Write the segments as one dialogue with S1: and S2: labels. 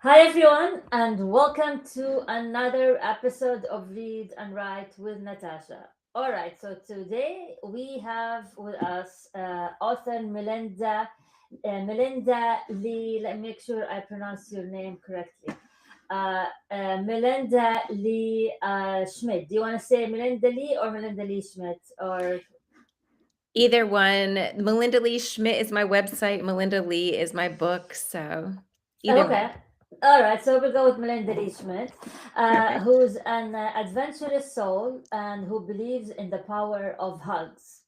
S1: Hi, everyone, and welcome to another episode of Read and Write with Natasha. All right, so today we have with us author Melinda Lee. Let me make sure I pronounce your name correctly. Melinda Lee Schmidt. Do you want to say Melinda Lee or Melinda Lee Schmidt? Or
S2: Either one. Melinda Lee Schmidt is my website. Melinda Lee is my book. So either
S1: okay.
S2: one.
S1: All right, so we'll go with Melinda Lee Schmidt,
S2: Perfect.
S1: who's an adventurous soul and who believes in the power of hugs.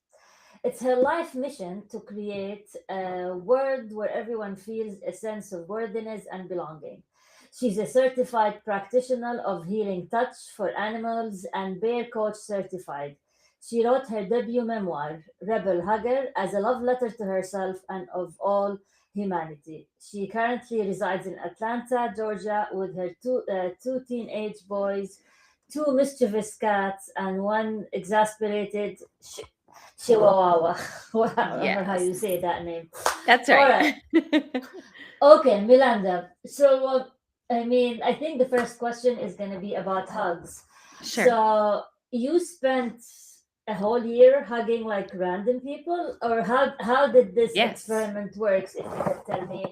S1: It's her life mission to create a world where everyone feels a sense of worthiness and belonging. She's a certified practitioner of healing touch for animals and bear coach certified. She wrote her debut memoir, Rebel Hugger, as a love letter to herself and of all humanity. She currently resides in Atlanta, Georgia, with her two teenage boys, two mischievous cats, and one exasperated Chihuahua. Wow, I don't know how you
S2: Yes,
S1: say that name.
S2: that's
S1: All
S2: right.
S1: right. Okay, Milanda. So, I think the first question is going to be about hugs.
S2: Sure.
S1: So, you spent a whole year hugging like random people, or how did this
S2: Yes.
S1: experiment works? If you could tell me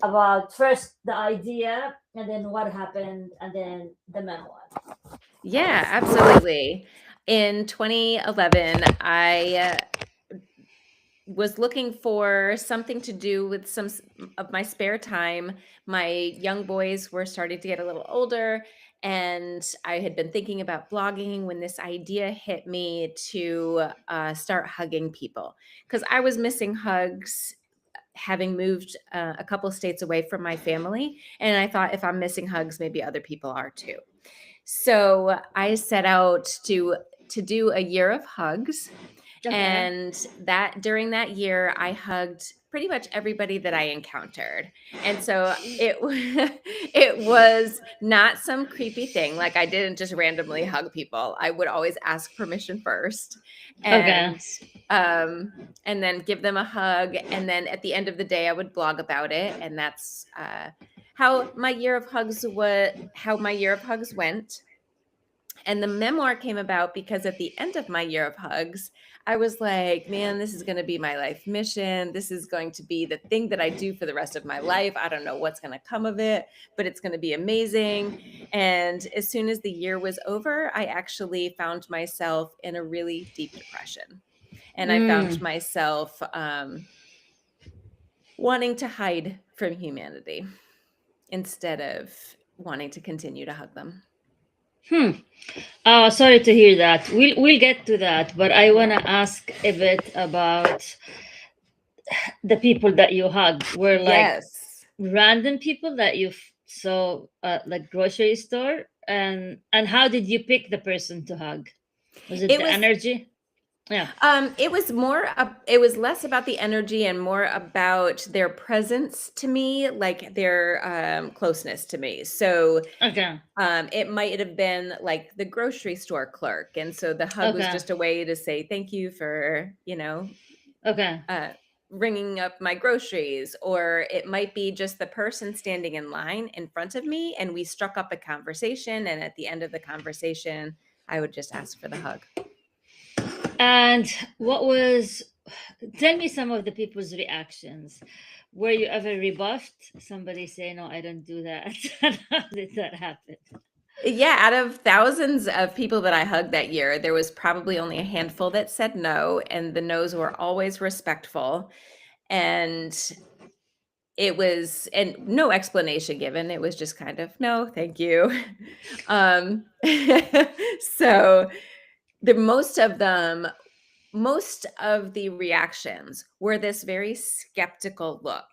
S1: about first the idea, and then what happened, and then the memoir.
S2: Yeah, absolutely. In 2011, I was looking for something to do with of my spare time. My young boys were starting to get a little older, and I had been thinking about blogging when this idea hit me to start hugging people because I was missing hugs having moved a couple states away from my family. And I thought if I'm missing hugs, maybe other people are too. So I set out to do a year of hugs,
S1: Okay.
S2: and that during that year, I hugged pretty much everybody that I encountered. And so it was not some creepy thing. Like I didn't just randomly hug people. I would always ask permission first.
S1: Okay.
S2: Um and then give them a hug, and then at the end of the day I would blog about it, and that's how my year of hugs went. And the memoir came about because at the end of my year of hugs, I was like, man, this is going to be my life mission. This is going to be the thing that I do for the rest of my life. I don't know what's going to come of it, but it's going to be amazing. And as soon as the year was over, I actually found myself in a really deep depression. And I found
S1: Mm.
S2: myself wanting to hide from humanity instead of wanting to continue to hug them.
S1: Hmm. Sorry to hear that. We'll get to that, but I
S2: Yeah.
S1: wanna ask a bit about the people that you hugged. Were like
S2: Yes.
S1: random people that you saw like grocery store, and how did you pick the person to hug? Was it
S2: It
S1: the
S2: was
S1: energy? Yeah.
S2: it was less about the energy and more about their presence to me, like their closeness to me. So
S1: Okay.
S2: it might have been like the grocery store clerk, and so the hug was
S1: Okay.
S2: just a way to say thank you for,
S1: Okay.
S2: uh ringing up my groceries. Or it might be just the person standing in line in front of me, and we struck up a conversation, and at the end of the conversation I would just ask for the hug.
S1: And what was? Tell me some of the people's reactions. Were you ever rebuffed? Somebody say, "No, I don't do that." How did that happen?
S2: Yeah, out of thousands of people that I hugged that year, there was probably only a handful that said no, and the no's were always respectful. And and no explanation given. It was just kind of, no, thank you. um, so the most of the reactions were this very skeptical look.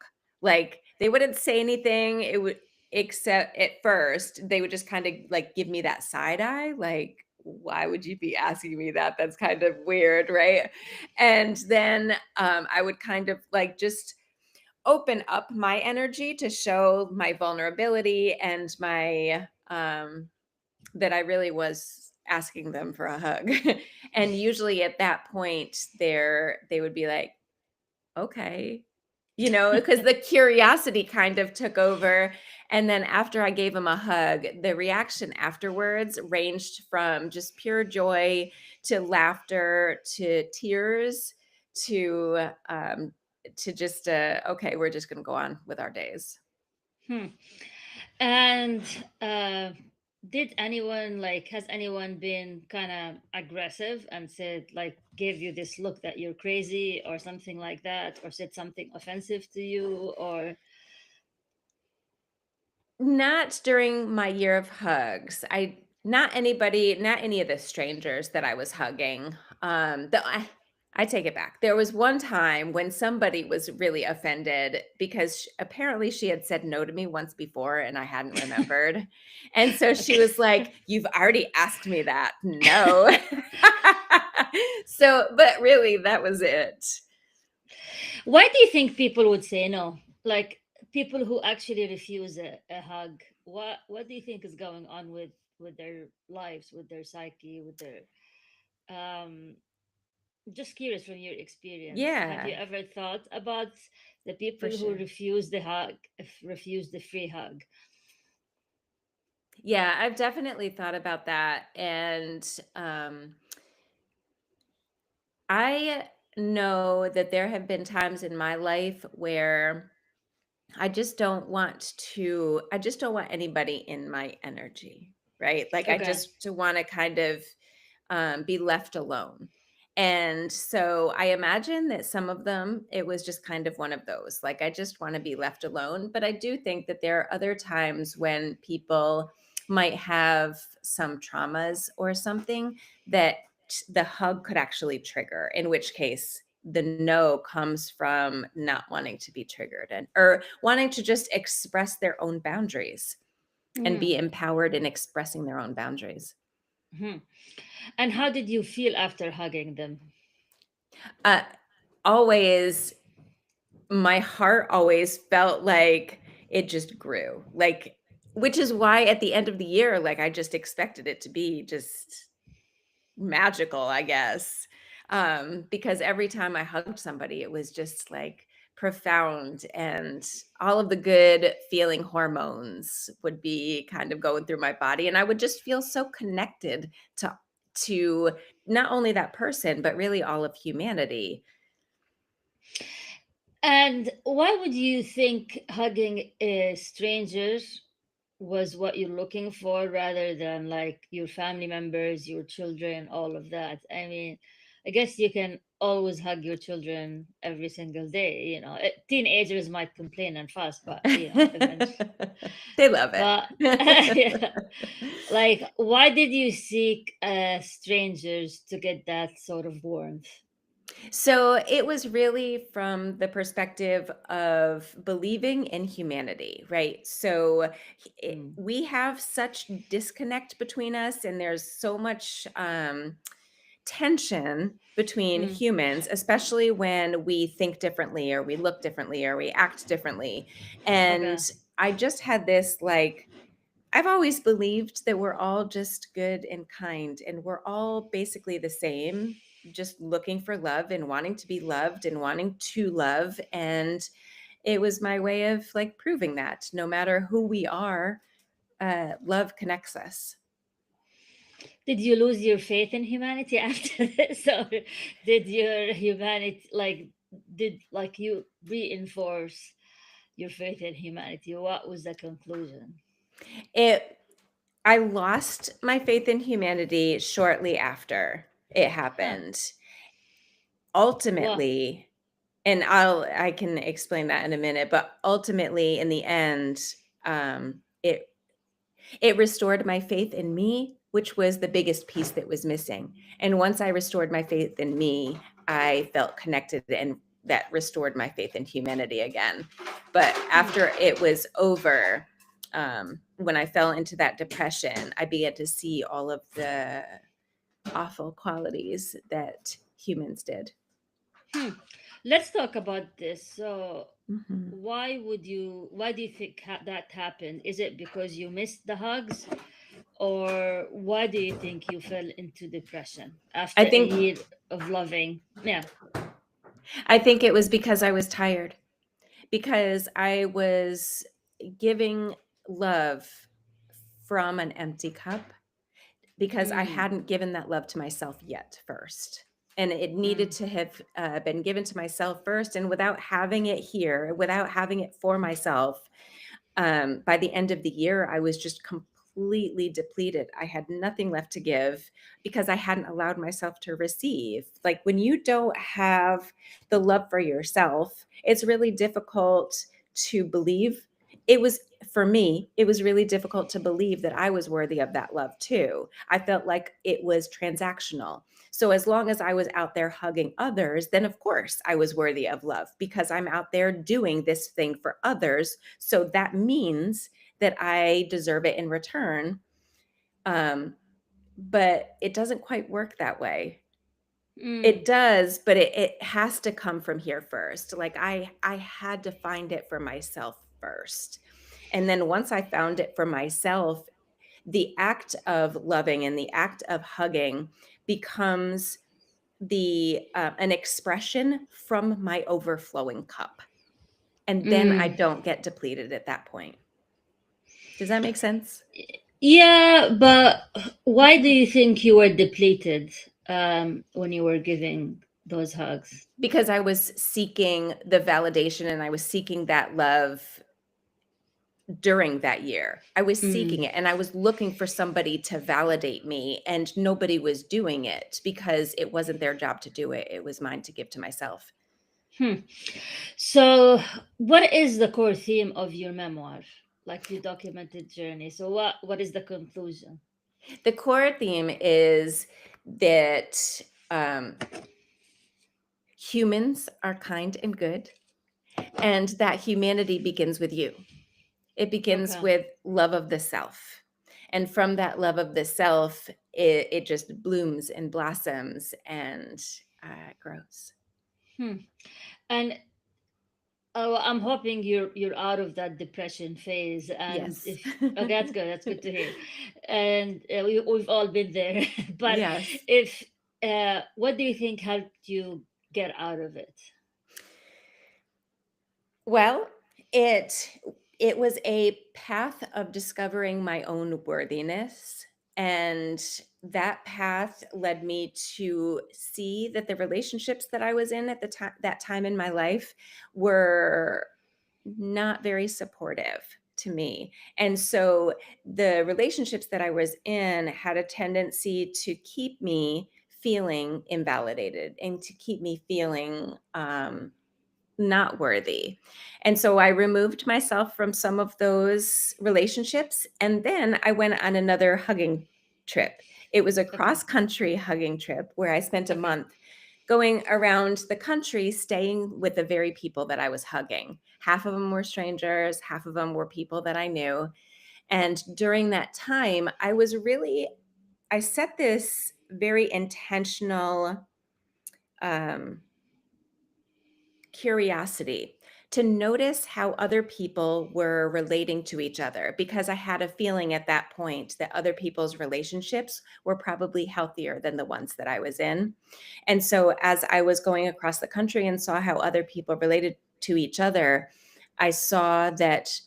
S2: Like they wouldn't say anything. It would except at first they would just kind of like give me that side eye, like, why would you be asking me that? That's kind of weird, right? And then I would kind of like just open up my energy to show my vulnerability and my that I really was asking them for a hug. And usually at that point they would be like, "Okay." because the curiosity kind of took over. And then after I gave him a hug, the reaction afterwards ranged from just pure joy to laughter to tears to just okay, we're just going to go on with our days.
S1: Hmm. And uh, did anyone like has anyone been kind of aggressive and said like gave you this look that you're crazy or something like that, or said something offensive to you, or
S2: Not during my year of hugs. Not any of the strangers that I was hugging. I take it back. There was one time when somebody was really offended because apparently she had said no to me once before and I hadn't remembered. And so she
S1: okay.
S2: was like, "You've already asked me that." No. So, but really that was it.
S1: Why do you think people would say no? Like people who actually refuse a hug. What do you think is going on with their lives, with their psyche, with their um just curious from your experience. Have you
S2: Yeah,
S1: ever thought about the
S2: for
S1: people who
S2: sure.
S1: refuse the hug, refuse the free hug?
S2: Yeah, I've definitely thought about that, and, I know that there have been times in my life where I just don't want anybody in my energy, right? Like, I
S1: Okay.
S2: just wanna kind of, be left alone. And so I imagine that some of them, it was just kind of one of those, like, I just wanna be left alone. But I do think that there are other times when people might have some traumas or something that the hug could actually trigger, in which case the no comes from not wanting to be triggered and or wanting to just express their own boundaries and
S1: Mm-hmm.
S2: be empowered in expressing their own boundaries.
S1: Mm-hmm. And how did you feel after hugging them?
S2: Uh, always, my heart always felt like it just grew, like, which is why at the end of the year, like, I just expected it to be just magical, I guess. Because every time I hugged somebody, it was just like profound and all of the good feeling hormones would be kind of going through my body and I would just feel so connected to not only that person but really all of humanity.
S1: And why would you think hugging strangers was what you're looking for rather than like your family members, your children, all of that? I mean, I guess you can always hug your children every single day. Teenagers might complain and fuss, but eventually.
S2: They love
S1: But
S2: it.
S1: yeah, like, why did you seek strangers to get that sort of warmth?
S2: So it was really from the perspective of believing in humanity, right? So
S1: Mm,
S2: we have such disconnect between us, and there's so much tension between
S1: mm,
S2: humans, especially when we think differently, or we look differently, or we act differently. And
S1: okay.
S2: I just had this like, I've always believed that we're all just good and kind, and we're all basically the same, just looking for love and wanting to be loved and wanting to love. And it was my way of like proving that no matter who we are, love connects us.
S1: Did you lose your faith in humanity after this, or did your humanity did like you reinforce your faith in humanity? What was the conclusion?
S2: It, I lost my faith in humanity shortly after it
S1: Huh?
S2: happened.
S1: What?
S2: Ultimately, and I can explain that in a minute, but ultimately in the end, it restored my faith in me, which was the biggest piece that was missing. And once I restored my faith in me, I felt connected and that restored my faith in humanity again. But
S1: Hmm.
S2: after it was over, when I fell into that depression, I began to see all of the awful qualities that humans did.
S1: Hmm. Let's talk about this. So,
S2: Mhm.
S1: why do you think that happened? Is it because you missed the hugs, or why do you think you fell into depression
S2: I
S1: after a
S2: think
S1: year of loving? Yeah.
S2: I think it was because I was tired. because I was giving love from an empty cup because I
S1: Mm,
S2: hadn't given that love to myself yet first. And it needed
S1: mm,
S2: to have been given to myself first. And without having it here, without having it for myself, by the end of the year, I was just completely depleted. I had nothing left to give because I hadn't allowed myself to receive. Like when you don't have the love for yourself, it's really difficult to believe. It was, for me, it was really difficult to believe that I was worthy of that love too. I felt like it was transactional. So as long as I was out there hugging others, then of course I was worthy of love because I'm out there doing this thing for others. So that means that I deserve it in return. Um, but it doesn't quite work that way. It
S1: mm,
S2: does, but it has to come from here first. Like I had to find it for myself first. And then once I found it for myself, the act of loving and the act of hugging becomes the an expression from my overflowing cup, and then I
S1: mm.
S2: don't get depleted at that point. Does that make sense?
S1: Yeah, but why do you think you were depleted when you were giving those hugs?
S2: Because I was seeking the validation and I was seeking that love during that year. I was seeking
S1: Mm.
S2: it and I was looking for somebody to validate me, and nobody was doing it because it wasn't their job to do it. It was mine to give to myself.
S1: Hmm. So, what is the core theme of your memoir? Like your documented journey. So, what is the conclusion?
S2: The core theme is that um, humans are kind and good, and that humanity begins with you. It begins
S1: Okay.
S2: with love of the self. And from that love of the self, it just blooms and blossoms and grows.
S1: Hmm. And I'm hoping you're out of that depression phase. And
S2: Yes.
S1: if okay, that's good. That's good to hear. And we've all been there. But
S2: Yes.
S1: if what do you think helped you get out of it?
S2: Well, it it was a path of discovering my own worthiness, and that path led me to see that the relationships that I was in at the time, that time in my life, were not very supportive to me. And so the relationships that I was in had a tendency to keep me feeling invalidated and to keep me feeling not worthy. And so I removed myself from some of those relationships. And then I went on another hugging trip. It was a
S1: Okay.
S2: cross country hugging trip where I spent a
S1: Okay.
S2: month going around the country, staying with the very people that I was hugging. Half of them were strangers, half of them were people that I knew. And during that time, I set this very intentional um, curiosity to notice how other people were relating to each other, because I had a feeling at that point that other people's relationships were probably healthier than the ones that I was in. And so as I was going across the country and saw how other people related to each other, I saw that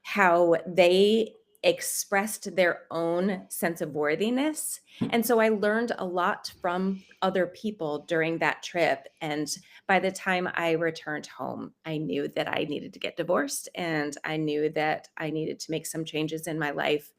S2: how they expressed their own sense of worthiness. And so I learned a lot from other people during that trip. And by the time I returned home, I knew that I needed to get divorced and I knew that I needed to make some changes in my life.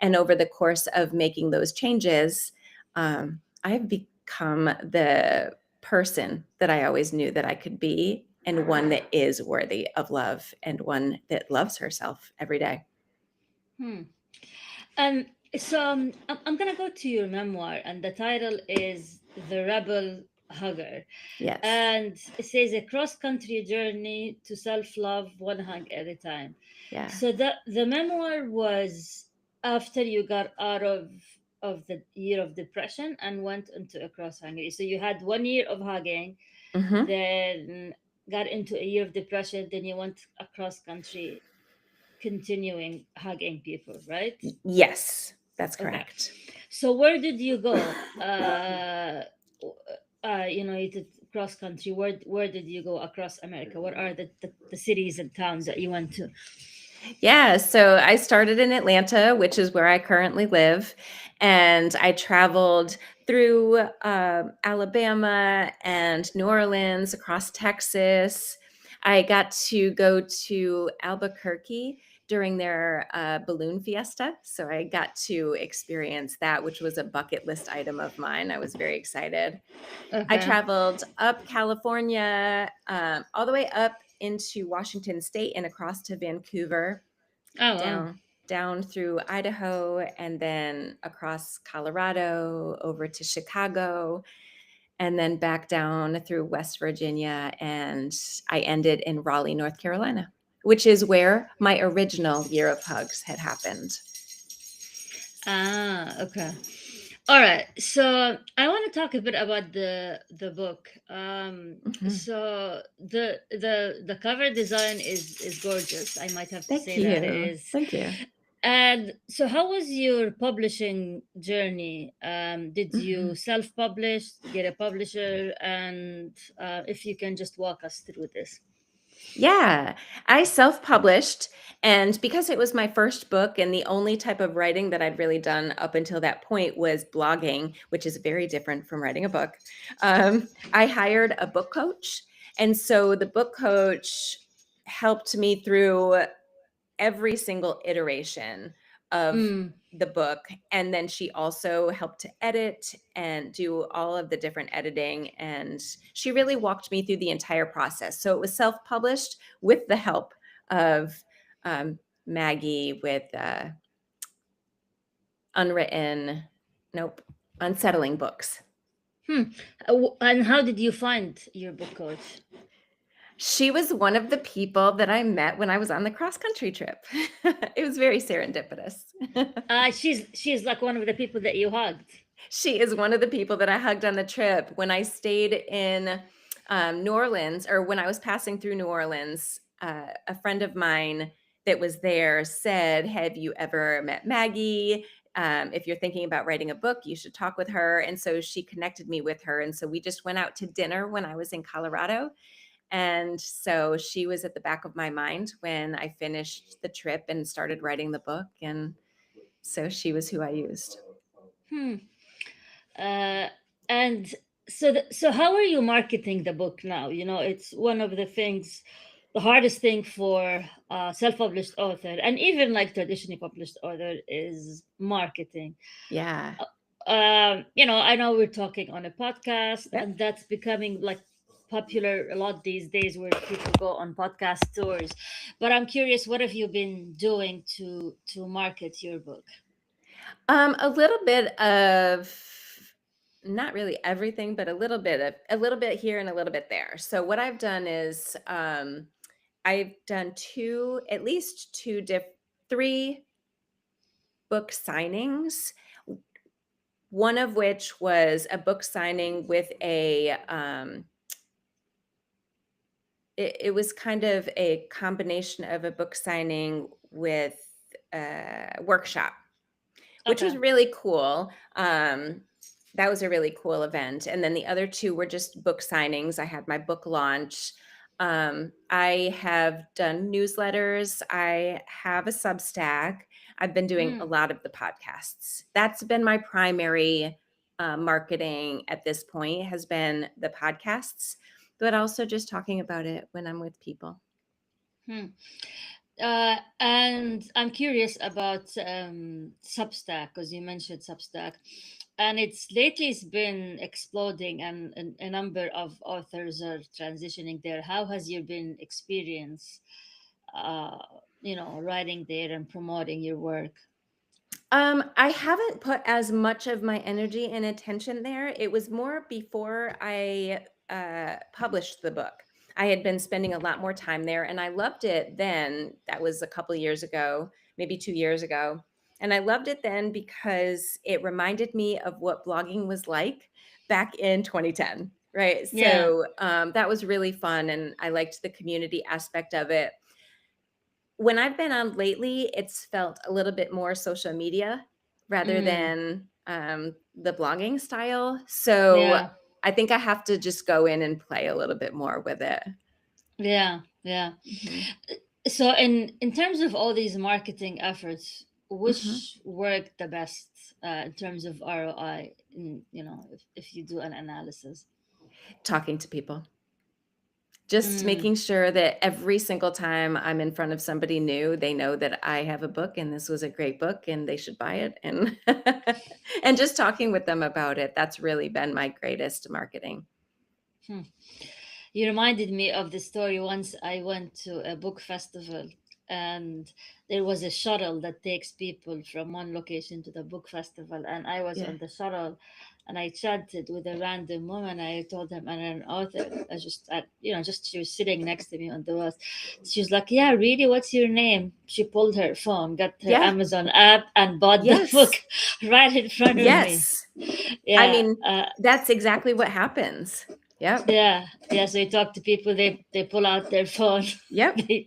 S2: And over the course of making those changes, I've become the person that I always knew that I could be, and one that is worthy of love and one that loves herself every day.
S1: Hmm. Um, I'm gonna go to your memoir, and the title is "The Rebel Hugger,"
S2: Yes.
S1: and it says a cross-country journey to self-love, one hug at a time.
S2: Yeah.
S1: So the memoir was after you got out of the year of depression and went into a cross Hungary. So you had 1 year of hugging,
S2: Hmm.
S1: then got into a year of depression, then you went across country, continuing hugging people, right?
S2: Yes, that's
S1: Okay.
S2: correct.
S1: So where did you go? You know, cross country, where did you go across America? What are the cities and towns that you went to?
S2: Yeah, so I started in Atlanta, which is where I currently live, and I traveled through Alabama and New Orleans, across Texas. I got to go to Albuquerque during their balloon fiesta, so I got to experience that, which was a bucket list item of mine. I was very excited. I
S1: Okay.
S2: traveled up California, all the way up into Washington State and across to Vancouver,
S1: Oh wow.
S2: down through Idaho, and then across Colorado over to Chicago, and then back down through West Virginia, and I ended in Raleigh, North Carolina, which is where my original Year of Hugs had happened.
S1: Ah, okay. All right. So I want to talk a bit about the book.
S2: Mhm.
S1: So the cover design is gorgeous. I might have to
S2: Thank
S1: say that it
S2: you.
S1: is.
S2: Thank you.
S1: And so, how was your publishing journey? Did you
S2: Mhm.
S1: self-publish, get a publisher, and if you can just walk us through this.
S2: Yeah, I self-published, and because it was my first book and the only type of writing that I'd really done up until that point was blogging, which is very different from writing a book, I hired a book coach, and so the book coach helped me through every single iteration of
S1: Mm.
S2: the book, and then she also helped to edit and do all of the different editing, and she really walked me through the entire process. So it was self-published with the help of Maggie with unwritten nope unsettling books.
S1: Hmm. And how did you find your book coach?
S2: She was one of the people that I met when I was on the cross country trip. It was very serendipitous.
S1: She's like one of the people that you hugged.
S2: She is one of the people that I hugged on the trip. When I stayed in New Orleans, or when I was passing through New Orleans, a friend of mine that was there said, "Have you ever met Maggie? If you're thinking about writing a book, you should talk with her." And so she connected me with her. And so we just went out to dinner when I was in Colorado. And so she was at the back of my mind when I finished the trip and started writing the book. And so she was who I used.
S1: Hmm. Uh, and so how are you marketing the book now? You know, it's one of the things, the hardest thing for self-published author and even like traditionally published author is marketing.
S2: Yeah.
S1: You know, I know we're talking on a podcast,
S2: Yep.
S1: and that's becoming like popular a lot these days where people go on podcast tours. But I'm curious, what have you been doing to market your book?
S2: A little bit of not really everything, but a little bit here and a little bit there. So what I've done is I've done at least three book signings. One of which was a book signing with it was kind of a combination of a book signing with a workshop, which was
S1: Okay.
S2: really cool. That was a really cool event. And then the other two were just book signings. I had my book launch. I have done newsletters. I have a Substack. I've been doing a
S1: Hmm.
S2: lot of the podcasts. That's been my primary marketing at this point, has been the podcasts, but also just talking about it when I'm with people.
S1: Hmm. And I'm curious about Substack because you mentioned Substack, and it's been exploding, and a number of authors are transitioning there. How has your been experience, uh, you know, writing there and promoting your work?
S2: I haven't put as much of my energy and attention there. It was more before I published the book. I had been spending a lot more time there, and I loved it then. That was a couple of years ago, maybe 2 years ago. And I loved it then because it reminded me of what blogging was like back in 2010. Right.
S1: Yeah.
S2: So that was really fun. And I liked the community aspect of it. When I've been on lately, it's felt a little bit more social media rather
S1: Mm,
S2: than, the blogging style. So
S1: yeah.
S2: I think I have to just go in and play a little bit more with it.
S1: Yeah, yeah.
S2: Mhm.
S1: So in terms of all these marketing efforts,
S2: Mhm.
S1: which work the best in terms of ROI? If you do an analysis.
S2: Talking to people. Just
S1: Mm,
S2: making sure that every single time I'm in front of somebody new, they know that I have a book and this was a great book and they should buy it, and and just talking with them about it. That's really been my greatest marketing.
S1: hmm. You reminded me of the story. Once I went to a book festival, and there was a shuttle that takes people from one location to the book festival, and I was
S2: Yeah.
S1: on the shuttle, and I chatted with a random woman. I told him I'm an author. Just she was sitting next to me on the bus. She was like, "Yeah, really? What's your name?" She pulled her phone, got her
S2: Yeah.
S1: Amazon app, and bought the book
S2: Yes.
S1: right in front of me.
S2: Yes. I
S1: Yeah,
S2: mean, that's exactly what happens. Yep.
S1: yeah, yeah. So you talk to people, they pull out their phone,
S2: Yep.
S1: the
S2: They do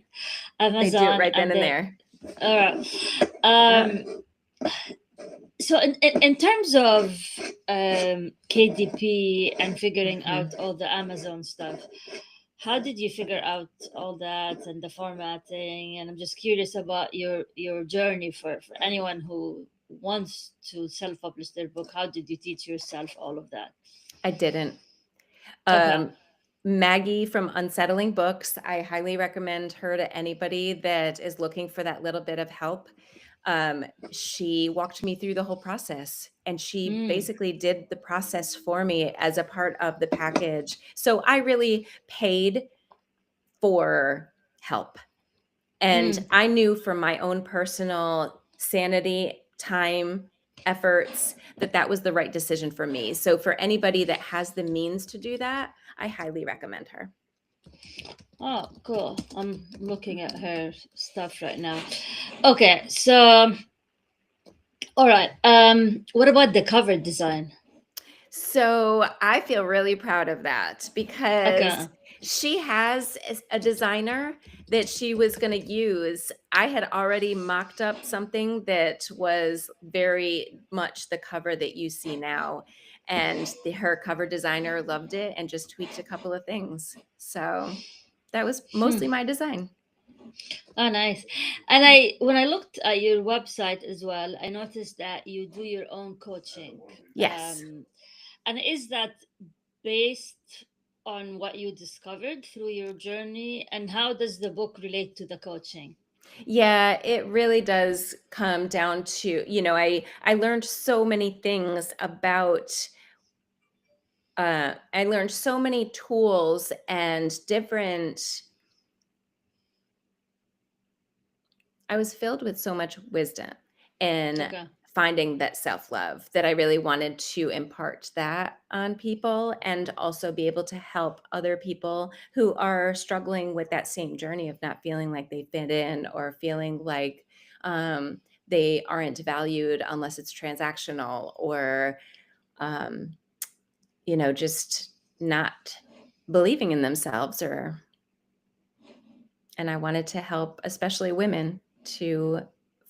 S2: it
S1: Amazon,
S2: right then
S1: and
S2: and
S1: they.
S2: there.
S1: All right.
S2: Yep.
S1: So in terms of KDP and figuring out
S2: Mhm.
S1: all the Amazon stuff, how did you figure out all that and the formatting? And I'm just curious about your journey for anyone who wants to self-publish their book. How did you teach yourself all of that?
S2: I didn't.
S1: Okay.
S2: Um, Maggie from Unsettling Books, I highly recommend her to anybody that is looking for that little bit of help. She walked me through the whole process, and she
S1: Mm,
S2: basically did the process for me as a part of the package. So I really paid for help. And
S1: mm.
S2: I knew from my own personal sanity, time, efforts, that that was the right decision for me. So for anybody that has the means to do that, I highly recommend her.
S1: Oh, cool. I'm looking at
S2: Mhm.
S1: her stuff right now. Okay, so all right. What about the cover design?
S2: So I feel really proud of that
S1: Okay.
S2: because she has a designer that she was going to use. I had already mocked up something that was very much the cover that you see now. And her cover designer loved it and just tweaked a couple of things. So that was
S1: Hmm.
S2: mostly my design.
S1: Oh, nice. And when I looked at your website as well, I noticed that you do your own coaching.
S2: Yes.
S1: And is that based on what you discovered through your journey? And how does the book relate to the coaching?
S2: Yeah, it really does come down to, I learned so many things about I learned so many tools and different I was filled with so much wisdom in
S1: Okay.
S2: finding that self-love that I really wanted to impart that on people and also be able to help other people who are struggling with that same journey of not feeling like they fit in or feeling like um, they aren't valued unless it's transactional or um, just not believing in themselves or and I wanted to help especially women to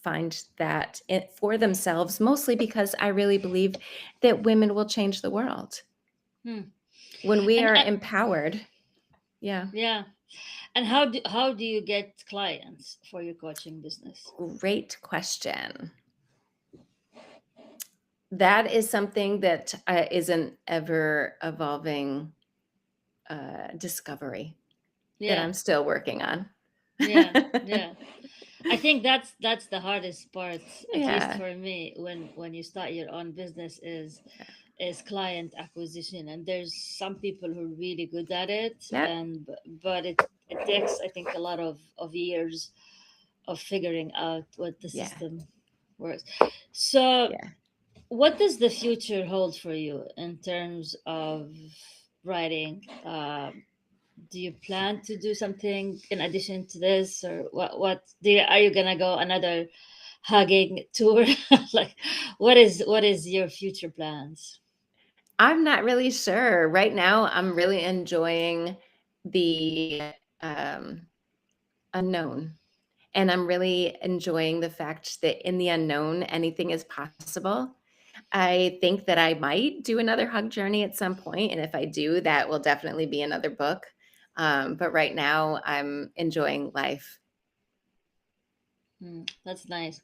S2: find that it for themselves, mostly because I really believe that women will change the world
S1: Hmm.
S2: when we
S1: And
S2: are empowered. Yeah,
S1: yeah. And how do you get clients for your coaching business?
S2: great question. That is something that is an ever evolving discovery that
S1: Yeah.
S2: I'm still working on.
S1: Yeah. Yeah. I think that's the hardest part, at least
S2: Yeah.
S1: for me, when you start your own business is client acquisition. And there's some people who are really good at it,
S2: Yep.
S1: but it takes, I think, a lot of years of figuring out what the
S2: Yeah.
S1: system works. So
S2: Yeah.
S1: what does the future hold for you in terms of writing? Do you plan to do something in addition to this, or are you gonna go another hugging tour? Like, what is your future plans?
S2: I'm not really sure. Right now, I'm really enjoying the um, unknown. And I'm really enjoying the fact that in the unknown, anything is possible. I think that I might do another hug journey at some point, and if I do, that will definitely be another book. But right now, I'm enjoying life.
S1: That's nice.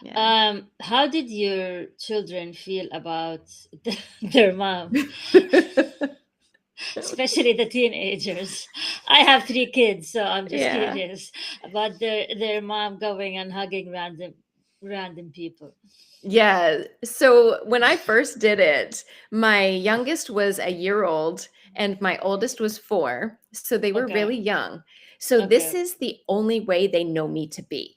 S2: Yeah.
S1: How did your children feel about their mom, especially the teenagers? I have three kids, so I'm just
S2: Yeah.
S1: curious about their mom going and hugging random people.
S2: Yeah. So when I first did it, my youngest was a year old and my oldest was 4. So they were
S1: Okay,
S2: really young. So this
S1: okay.
S2: is the only way they know me to be.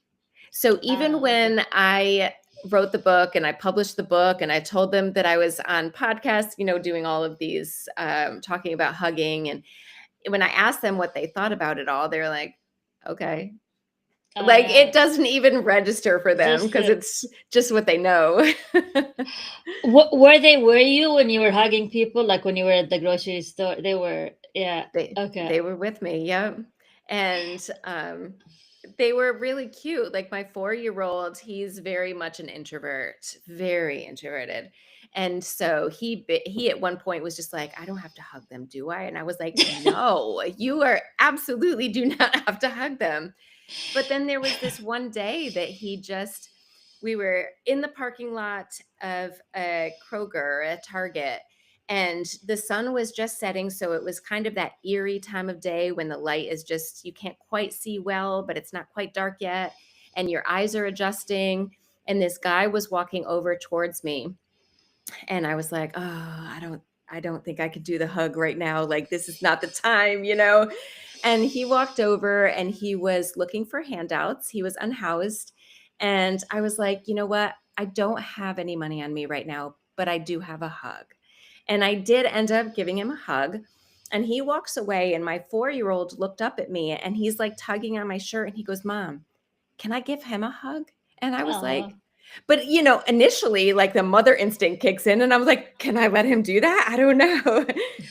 S2: So even
S1: Okay.
S2: when I wrote the book and I published the book and I told them that I was on podcasts, doing all of these, talking about hugging. And when I asked them what they thought about it all, they're like, okay. Like it
S1: Yeah.
S2: doesn't even register for them
S1: Just
S2: because it's just what they know.
S1: were you when you were hugging people, like when you were at the grocery store? They were, yeah.
S2: They
S1: Okay.
S2: were with me, yep, and, they were really cute, like, my four-year-old, he's very much an introvert, very introverted, and so he at one point was just like, "I don't have to hug them, do I?" And I was like, "No, you are absolutely do not have to hug them." But then there was this one day that we were in the parking lot of a Kroger, a Target, and the sun was just setting. So it was kind of that eerie time of day when the light is just, you can't quite see well, but it's not quite dark yet. And your eyes are adjusting. And this guy was walking over towards me. And I was like, oh, I don't think I could do the hug right now. Like, this is not the time. And he walked over and he was looking for handouts. He was unhoused. And I was like, you know what? I don't have any money on me right now, but I do have a hug. And I did end up giving him a hug. And he walks away. And my 4-year-old looked up at me and he's like tugging on my shirt. And he goes, Mom, can I give him a hug? And I was
S1: Oh.
S2: like, but initially, like the mother instinct kicks in, and I was like, can I let him do that? I don't know.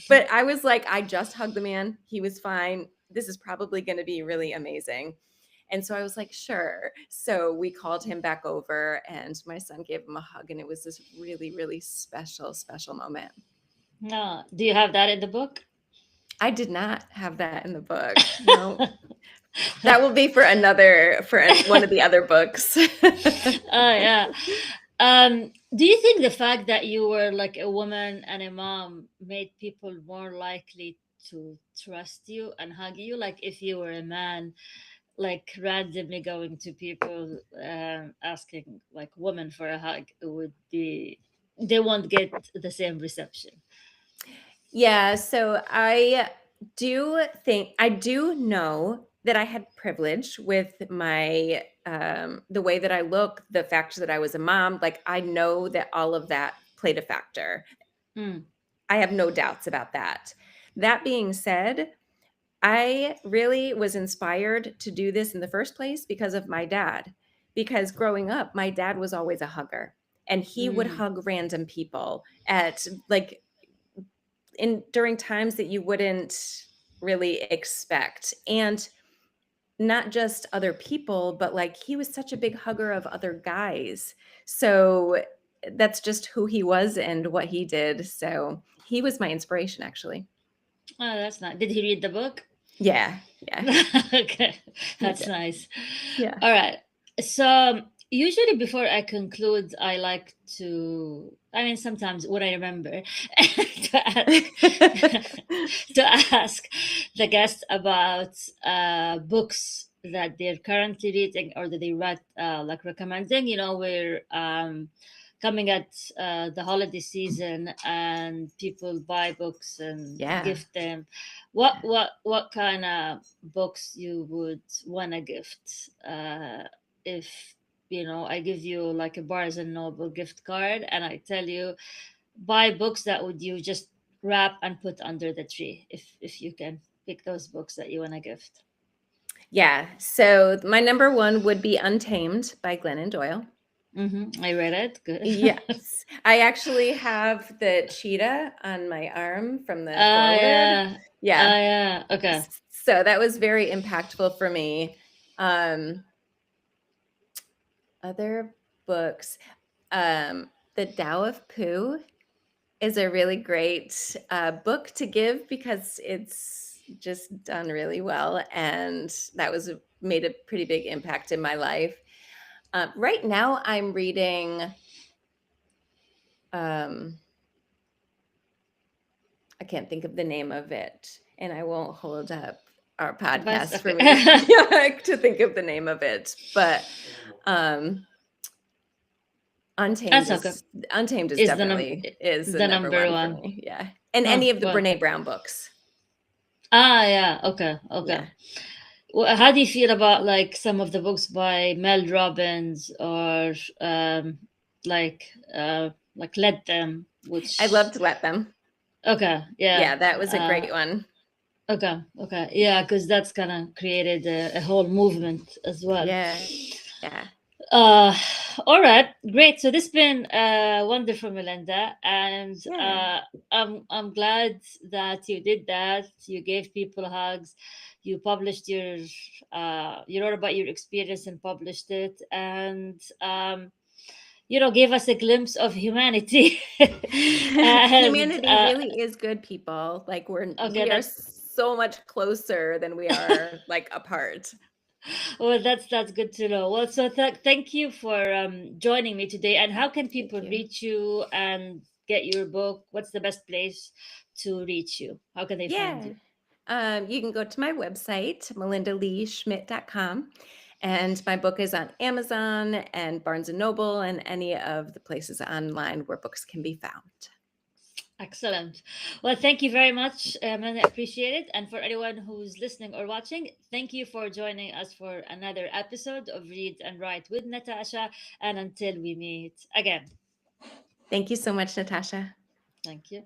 S2: But I was like, I just hugged the man. He was fine. This is probably going to be really amazing. And so I was like, sure. So we called him back over, and my son gave him a hug, and it was this really, really special, special moment.
S1: No. Do you have that in the book?
S2: I did not have that in the book. No, that will be for one of the other books.
S1: Oh yeah. Do you think the fact that you were like a woman and a mom made people more likely to trust you and hug you? Like if you were a man, like randomly going to people asking like women for a hug, it would be they won't get the same reception.
S2: Yeah, so I do know that I had privilege with my the way that I look, the fact that I was a mom, like I know that all of that played a factor.
S1: Mm,
S2: I have no doubts about that. That being said, I really was inspired to do this in the first place because of my dad. Because growing up, my dad was always a hugger and he would
S1: mm.
S2: hug random people at like in during times that you wouldn't really expect. And not just other people, but like he was such a big hugger of other guys. So that's just who he was and what he did. So he was my inspiration, actually.
S1: Oh, that's nice. Did he read the book?
S2: Yeah. Yeah.
S1: Okay,
S2: He
S1: that's
S2: did.
S1: nice.
S2: Yeah.
S1: All right. So usually before I conclude, I like to. I mean, sometimes what I remember to ask to ask the guests about books that they're currently reading or that they read, like recommending. We're coming at the holiday season, and people buy books and
S2: Yeah.
S1: gift them. What kind of books you would want to gift? If I give you like a Barnes and Noble gift card, and I tell you buy books that would you just wrap and put under the tree, if you can pick those books that you want to gift.
S2: Yeah. So my number one would be Untamed by Glennon Doyle.
S1: I read it. Good.
S2: Yes. I actually have the cheetah on my arm from the forward.
S1: Yeah.
S2: Yeah.
S1: Yeah. Okay.
S2: So that was very impactful for me. Um, other books. The Tao of Pooh is a really great book to give because it's just done really well, and that was made a pretty big impact in my life. Right now, I'm reading. Um, I can't think of the name of it, and I won't hold up our
S1: Advice.
S2: podcast for
S1: Okay.
S2: me to to think of the name of it. But um, Untamed
S1: That's okay.
S2: is Untamed is
S1: Is
S2: definitely is the
S1: the
S2: number
S1: number
S2: one for
S1: one?
S2: me. Yeah, and
S1: Oh,
S2: any of the
S1: well.
S2: Brene Brown books.
S1: Yeah. Okay. Okay.
S2: Yeah,
S1: Well, how do you feel about like some of the books by Mel Robbins or um, like Let Them,
S2: I love
S1: which
S2: to let them.
S1: okay, yeah,
S2: Yeah, that was a great one.
S1: okay, okay, yeah, because that's kind of created a whole movement as well.
S2: Yeah.
S1: Uh, all right, great. So this has been wonderful, Melinda, and
S2: Yeah.
S1: I'm glad that you did that. You gave people hugs. You published you wrote about your experience and published it, and gave us a glimpse of humanity. And
S2: Humanity really is good, people. Like
S1: okay,
S2: we are so much closer than we are like apart.
S1: well, that's good to know. Well, so thank you for joining me today. And how can
S2: Thank
S1: people
S2: you.
S1: reach you and get your book? What's the best place to reach you? How can they find
S2: Yeah.
S1: you?
S2: You can go to my website, melindaleeschmidt.com. And my book is on Amazon and Barnes and Noble and any of the places online where books can be found.
S1: Excellent. Well, thank you very much, and I appreciate it. And for anyone who's listening or watching, thank you for joining us for another episode of Read and Write with Natasha. And until we meet again,
S2: Thank you so much, Natasha.
S1: thank you.